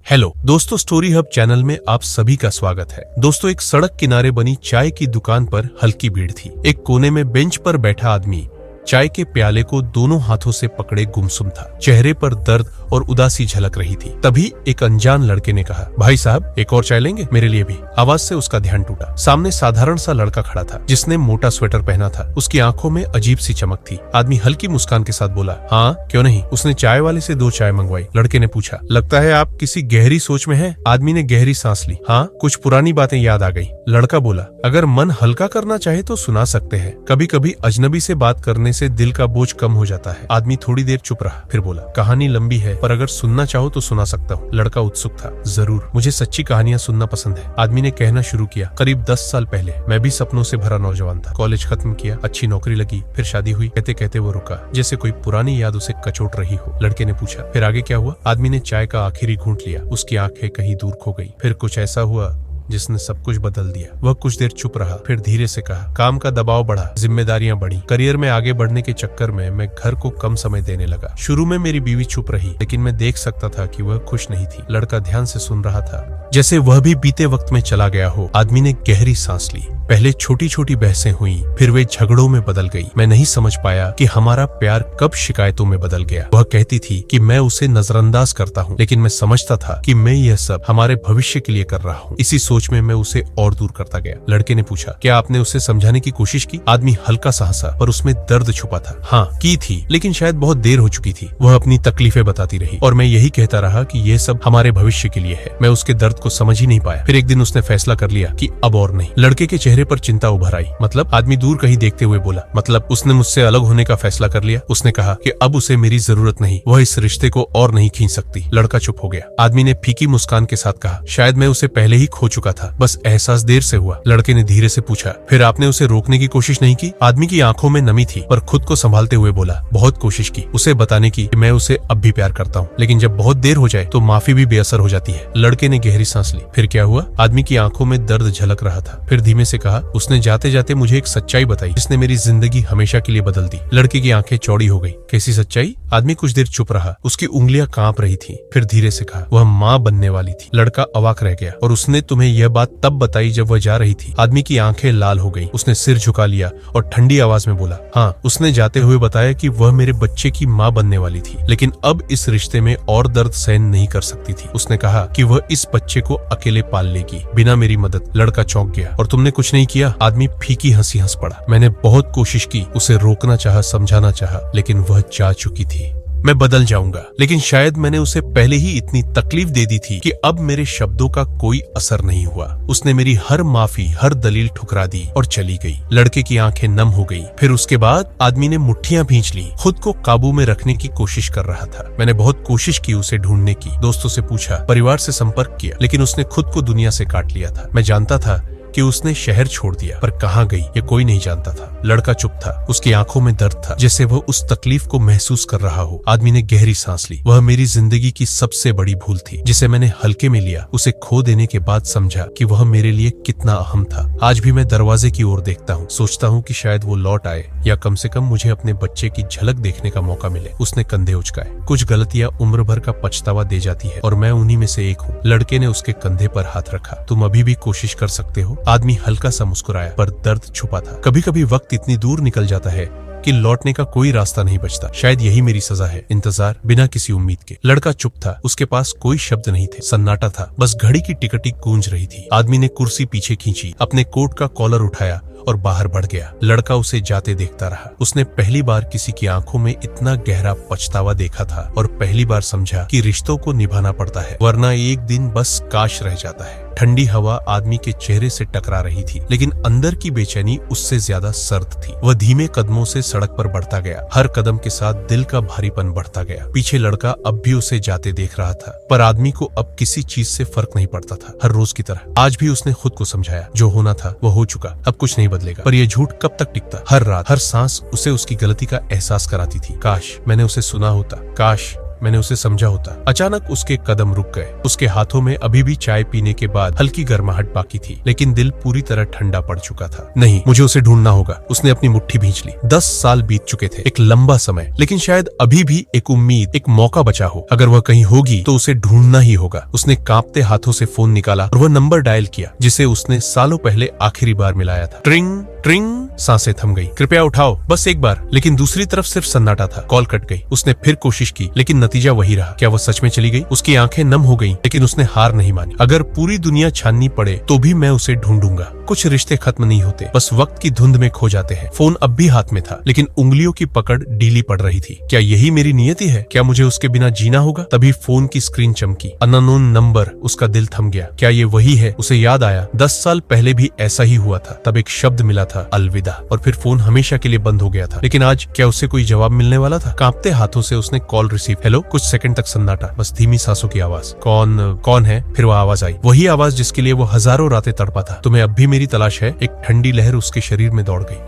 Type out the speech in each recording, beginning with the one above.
Hello दोस्तों, story hub channel में आप सभी का स्वागत है। दोस्तों, एक सड़क किनारे बनी चाय की दुकान पर हल्की भीड़ थी। एक कोने में बेंच पर बैठा आदमी चाय के प्याले को दोनों हाथों से पकड़े गुमसुम था। चेहरे पर दर्द और उदासी झलक रही थी। तभी एक अनजान लड़के ने कहा, भाई साहब, एक और चाय लेंगे? मेरे लिए भी। आवाज से उसका ध्यान टूटा। सामने साधारण सा लड़का खड़ा था, जिसने मोटा स्वेटर पहना था। उसकी आंखों में अजीब सी चमक थी। आदमी हल्की मुस्कान के साथ बोला, हाँ क्यों नहीं। उसने चाय वाले से 2 चाय मंगवाई। लड़के ने पूछा, लगता है आप किसी गहरी सोच में हैं? आदमी ने गहरी सांस ली। हाँ, कुछ पुरानी बातें याद आ गई। लड़का बोला, अगर मन हल्का करना चाहे तो सुना सकते हैं। कभी कभी अजनबी से बात करने से दिल का बोझ कम हो जाता है। आदमी थोड़ी देर चुप रहा, फिर बोला, कहानी लंबी है, पर अगर सुनना चाहो तो सुना सकता हूँ। लड़का उत्सुक था। जरूर, मुझे सच्ची कहानियां सुनना पसंद है। आदमी ने कहना शुरू किया, करीब 10 साल पहले मैं भी सपनों से भरा नौजवान था। कॉलेज खत्म किया, अच्छी नौकरी लगी, फिर शादी हुई। कहते कहते वो रुका, जैसे कोई पुरानी याद उसे कचोट रही हो। लड़के ने पूछा, फिर आगे क्या हुआ? आदमी ने चाय का आखिरी घूंट लिया। उसकी आंखें कहीं दूर खो गई। फिर कुछ ऐसा हुआ जिसने सब कुछ बदल दिया। वह कुछ देर चुप रहा, फिर धीरे से कहा, काम का दबाव बढ़ा, जिम्मेदारियां बढ़ी। करियर में आगे बढ़ने के चक्कर में मैं घर को कम समय देने लगा। शुरू में मेरी बीवी चुप रही, लेकिन मैं देख सकता था कि वह खुश नहीं थी। लड़का ध्यान से सुन रहा था, जैसे वह भी बीते वक्त में चला गया हो। आदमी ने गहरी सांस ली। पहले छोटी छोटी बहसें हुई, फिर वे झगड़ों में बदल गई। मैं नहीं समझ पाया कि हमारा प्यार कब शिकायतों में बदल गया। वह कहती थी कि मैं उसे नजरअंदाज करता हूँ, लेकिन मैं समझता था कि मैं यह सब हमारे भविष्य के लिए कर रहा हूँ। इसी सोच में मैं उसे और दूर करता गया। लड़के ने पूछा, क्या आपने उसे समझाने की कोशिश की? आदमी हल्का सा हंसा, पर उसमें दर्द छुपा था। हाँ, की थी, लेकिन शायद बहुत देर हो चुकी थी। वह अपनी तकलीफें बताती रही और मैं यही कहता रहा कि यह सब हमारे भविष्य के लिए है। मैं उसके दर्द को समझ ही नहीं पाया। फिर एक दिन उसने फैसला कर लिया कि अब और नहीं। लड़के के चेहरे पर चिंता उभर आई। मतलब? आदमी दूर कहीं देखते हुए बोला, मतलब उसने मुझसे अलग होने का फैसला कर लिया। उसने कहा कि अब उसे मेरी जरूरत नहीं, वह इस रिश्ते को और नहीं खींच सकती। लड़का चुप हो गया। आदमी ने फीकी मुस्कान के साथ कहा, शायद मैं उसे पहले ही खो चुका था, बस एहसास देर से हुआ। लड़के ने धीरे से पूछा, फिर आपने उसे रोकने की कोशिश नहीं की? आदमी की आंखों में नमी थी, पर खुद को संभालते हुए बोला, बहुत कोशिश की उसे बताने की कि मैं उसे अब भी प्यार करता हूँ, लेकिन जब बहुत देर हो जाए तो माफी भी बेअसर हो जाती है। लड़के ने गहरी सांस ली। फिर क्या हुआ? आदमी की आंखों में दर्द झलक रहा था। फिर धीमे से कहा, उसने जाते जाते मुझे एक सच्चाई बताई जिसने मेरी जिंदगी हमेशा के लिए बदल दी। लड़के की आंखें चौड़ी हो गई। कैसी सच्चाई? आदमी कुछ देर चुप रहा। उसकी उंगलियां कांप रही थी। फिर धीरे से कहा, वह माँ बनने वाली थी। लड़का अवाक रह गया। और उसने तुम्हें यह बात तब बताई जब वह जा रही थी? आदमी की आंखें लाल हो गई। उसने सिर झुका लिया और ठंडी आवाज में बोला, हाँ, उसने जाते हुए बताया कि वह मेरे बच्चे की माँ बनने वाली थी, लेकिन अब इस रिश्ते में और दर्द सहन नहीं कर सकती थी। उसने कहा कि वह इस बच्चे को अकेले पाल लेगी, बिना मेरी मदद। लड़का चौंक गया। और तुमने कुछ नहीं किया? आदमी फीकी हंसी हंस पड़ा। मैंने बहुत कोशिश की, उसे रोकना चाहा, समझाना चाहा, लेकिन वह जा चुकी थी। मैं बदल जाऊंगा, लेकिन शायद मैंने उसे पहले ही इतनी तकलीफ दे दी थी कि अब मेरे शब्दों का कोई असर नहीं हुआ। उसने मेरी हर माफी, हर दलील ठुकरा दी और चली गई। लड़के की आंखें नम हो गई। फिर उसके बाद आदमी ने मुट्ठियां भींच ली। खुद को काबू में रखने की कोशिश कर रहा था। मैंने बहुत कोशिश की उसे ढूंढने की, दोस्तों से पूछा, परिवार से संपर्क किया, लेकिन उसने खुद को दुनिया से काट लिया था। मैं जानता था कि उसने शहर छोड़ दिया, पर कहाँ गई ये कोई नहीं जानता था। लड़का चुप था। उसकी आंखों में दर्द था, जैसे वह उस तकलीफ को महसूस कर रहा हो। आदमी ने गहरी सांस ली। वह मेरी जिंदगी की सबसे बड़ी भूल थी, जिसे मैंने हल्के में लिया। उसे खो देने के बाद समझा कि वह मेरे लिए कितना अहम था। आज भी मैं दरवाजे की ओर देखता हूँ, सोचता हूँ कि शायद वो लौट आए, या कम से कम मुझे अपने बच्चे की झलक देखने का मौका मिले। उसने कंधे उचकाए। कुछ गलतियां उम्र भर का पछतावा दे जाती है, और मैं उन्हीं में से एक हूँ। लड़के ने उसके कंधे पर हाथ रखा। तुम अभी भी कोशिश कर सकते हो। आदमी हल्का सा मुस्कुराया, पर दर्द छुपा था। कभी कभी वक्त इतनी दूर निकल जाता है कि लौटने का कोई रास्ता नहीं बचता। शायद यही मेरी सजा है, इंतजार बिना किसी उम्मीद के। लड़का चुप था। उसके पास कोई शब्द नहीं थे। सन्नाटा था, बस घड़ी की टिकटिक गूंज रही थी। आदमी ने कुर्सी पीछे खींची, अपने कोट का कॉलर उठाया और बाहर बढ़ गया। लड़का उसे जाते देखता रहा। उसने पहली बार किसी की आंखों में इतना गहरा पछतावा देखा था, और पहली बार समझा कि रिश्तों को निभाना पड़ता है, वरना एक दिन बस काश रह जाता है। ठंडी हवा आदमी के चेहरे से टकरा रही थी, लेकिन अंदर की बेचैनी उससे ज्यादा सर्द थी। वह धीमे कदमों से सड़क पर बढ़ता गया। हर कदम के साथ दिल का भारीपन बढ़ता गया। पीछे लड़का अब भी उसे जाते देख रहा था, पर आदमी को अब किसी चीज से फर्क नहीं पड़ता था। हर रोज की तरह आज भी उसने खुद को समझाया, जो होना था वो हो चुका, अब कुछ नहीं बदलेगा। पर यह झूठ कब तक टिकता? हर रात, हर सांस उसे उसकी गलती का एहसास कराती थी। काश मैंने उसे सुना होता, काश मैंने उसे समझा होता। अचानक उसके कदम रुक गए। उसके हाथों में अभी भी चाय पीने के बाद हल्की गर्माहट बाकी थी, लेकिन दिल पूरी तरह ठंडा पड़ चुका था। नहीं, मुझे उसे ढूंढना होगा। उसने अपनी मुट्ठी भींच ली। 10 साल बीत चुके थे, एक लंबा समय, लेकिन शायद अभी भी एक उम्मीद, एक मौका बचा हो। अगर वह कहीं होगी तो उसे ढूंढना ही होगा। उसने कांपते हाथों से फोन निकाला और वह नंबर डायल किया जिसे उसने सालों पहले आखिरी बार मिलाया था। ट्रिंग ट्रिंग, सांसें थम गई। कृपया उठाओ, बस एक बार। लेकिन दूसरी तरफ सिर्फ सन्नाटा था। कॉल कट गई। उसने फिर कोशिश की, लेकिन नतीजा वही रहा। क्या वह सच में चली गई? उसकी आंखें नम हो गईं, लेकिन उसने हार नहीं मानी। अगर पूरी दुनिया छाननी पड़े तो भी मैं उसे ढूंढूंगा। कुछ रिश्ते खत्म नहीं होते, बस वक्त की धुंध में खो जाते हैं। फोन अब भी हाथ में था, लेकिन उंगलियों की पकड़ ढीली पड़ रही थी। क्या यही मेरी नियति है? क्या मुझे उसके बिना जीना होगा? तभी फोन की स्क्रीन चमकी। Unknown number. उसका दिल थम गया। क्या ये वही है? उसे याद आया, 10 साल पहले भी ऐसा ही हुआ था। तब एक शब्द मिला था, अलविदा, और फिर फोन हमेशा के लिए बंद हो गया था। लेकिन आज क्या उससे कोई जवाब मिलने वाला था? कांपते हाथों से उसने कॉल रिसीव। हेलो। कुछ सेकंड तक सन्नाटा, बस धीमी सांसों की आवाज। कौन है? फिर वह आवाज आई, वही आवाज जिसके लिए वो हजारों रातें तड़पा था। तुम्हें अब भी मेरी तलाश है? एक ठंडी लहर उसके शरीर में दौड़ गई।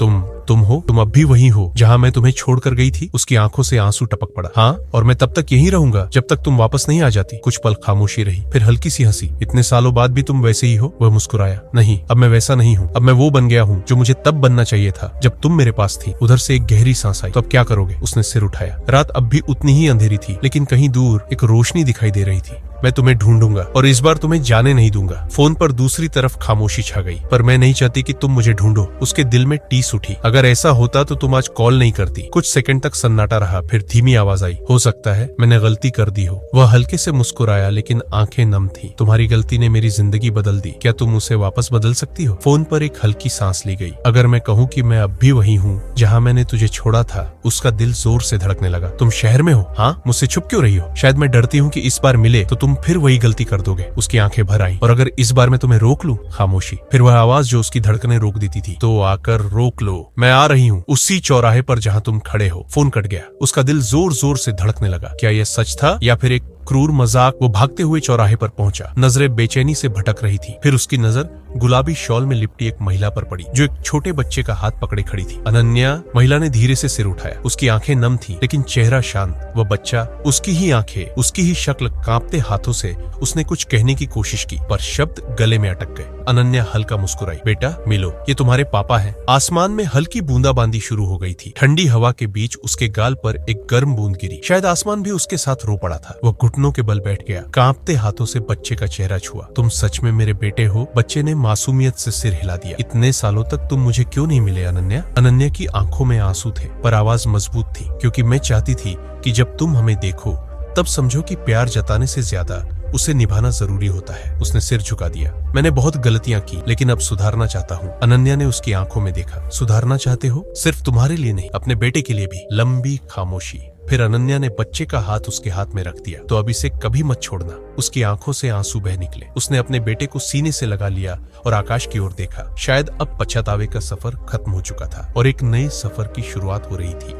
तुम हो? तुम अब भी वही हो जहाँ मैं तुम्हें छोड़कर गई थी? उसकी आंखों से आंसू टपक पड़ा। हाँ, और मैं तब तक यहीं रहूंगा जब तक तुम वापस नहीं आ जाती। कुछ पल खामोशी रही, फिर हल्की सी हंसी। इतने सालों बाद भी तुम वैसे ही हो? वह मुस्कुराया। नहीं, अब मैं वैसा नहीं हूँ। अब मैं वो बन गया हूँ जो मुझे तब बनना चाहिए था जब तुम मेरे पास थी। उधर से एक गहरी सांस आई। तो अब क्या करोगे? उसने सिर उठाया। रात अब भी उतनी ही अंधेरी थी, लेकिन कहीं दूर एक रोशनी दिखाई दे रही थी। मैं तुम्हें ढूंढूंगा और इस बार तुम्हें जाने नहीं दूंगा। फोन पर दूसरी तरफ खामोशी छा गई। पर मैं नहीं चाहती कि तुम मुझे ढूंढो। उसके दिल में टीस उठी। अगर ऐसा होता तो तुम आज कॉल नहीं करती। कुछ सेकंड तक सन्नाटा रहा, फिर धीमी आवाज आई, हो सकता है मैंने गलती कर दी हो। वह हल्के से मुस्कुराया, लेकिन आंखें नम थी। तुम्हारी गलती ने मेरी जिंदगी बदल दी। क्या तुम उसे वापस बदल सकती हो? फोन पर एक हल्की सांस ली गई। अगर मैं कहूँ कि मैं अब भी वही हूँ जहाँ मैंने तुझे छोड़ा था। उसका दिल जोर से धड़कने लगा। तुम शहर में हो? हाँ। मुझसे छुप क्यों रही हो? शायद मैं डरती हूँ कि इस बार मिले तो तुम फिर वही गलती कर दोगे। उसकी आंखें भर आईं। और अगर इस बार मैं तुम्हें रोक लूं? खामोशी। फिर वह आवाज जो उसकी धड़कनें रोक देती थी, तो आकर रोक लो, मैं आ रही हूँ, उसी चौराहे पर जहाँ तुम खड़े हो। फोन कट गया। उसका दिल जोर जोर से धड़कने लगा। क्या यह सच था या फिर एक क्रूर मजाक? वो भागते हुए चौराहे पर पहुंचा। नजरें बेचैनी से भटक रही थी। फिर उसकी नजर गुलाबी शॉल में लिपटी एक महिला पर पड़ी, जो एक छोटे बच्चे का हाथ पकड़े खड़ी थी। अनन्या। महिला ने धीरे से सिर उठाया। उसकी आंखें नम थी, लेकिन चेहरा शांत। वह बच्चा, उसकी ही आंखें, उसकी ही शक्ल। कांपते हाथों से उसने कुछ कहने की कोशिश की, पर शब्द गले में अटक गए। अनन्या हल्का मुस्कुराई। बेटा, मिलो, ये तुम्हारे पापा हैं। आसमान में हल्की बूंदाबांदी शुरू हो गई थी। ठंडी हवा के बीच उसके गाल पर एक गर्म बूंद गिरी। शायद आसमान भी उसके साथ रो पड़ा था। वह घुटनों के बल बैठ गया। कांपते हाथों से बच्चे का चेहरा छुआ। तुम सच में मेरे बेटे हो? बच्चे ने मासूमियत से सिर हिला दिया। इतने सालों तक तुम मुझे क्यों नहीं मिले अनन्या? अनन्या की आंखों में आंसू थे, पर आवाज मजबूत थी, क्योंकि मैं चाहती थी कि जब तुम हमें देखो तब समझो कि प्यार जताने से ज्यादा उसे निभाना जरूरी होता है। उसने सिर झुका दिया। मैंने बहुत गलतियां की, लेकिन अब सुधारना चाहता हूँ। अनन्या ने उसकी आंखों में देखा। सुधारना चाहते हो? सिर्फ तुम्हारे लिए नहीं, अपने बेटे के लिए भी। लंबी खामोशी। फिर अनन्या ने बच्चे का हाथ उसके हाथ में रख दिया। तो अब इसे कभी मत छोड़ना। उसकी आंखों से आंसू बह निकले। उसने अपने बेटे को सीने से लगा लिया और आकाश की ओर देखा। शायद अब पछतावे का सफर खत्म हो चुका था और एक नए सफर की शुरुआत हो रही थी।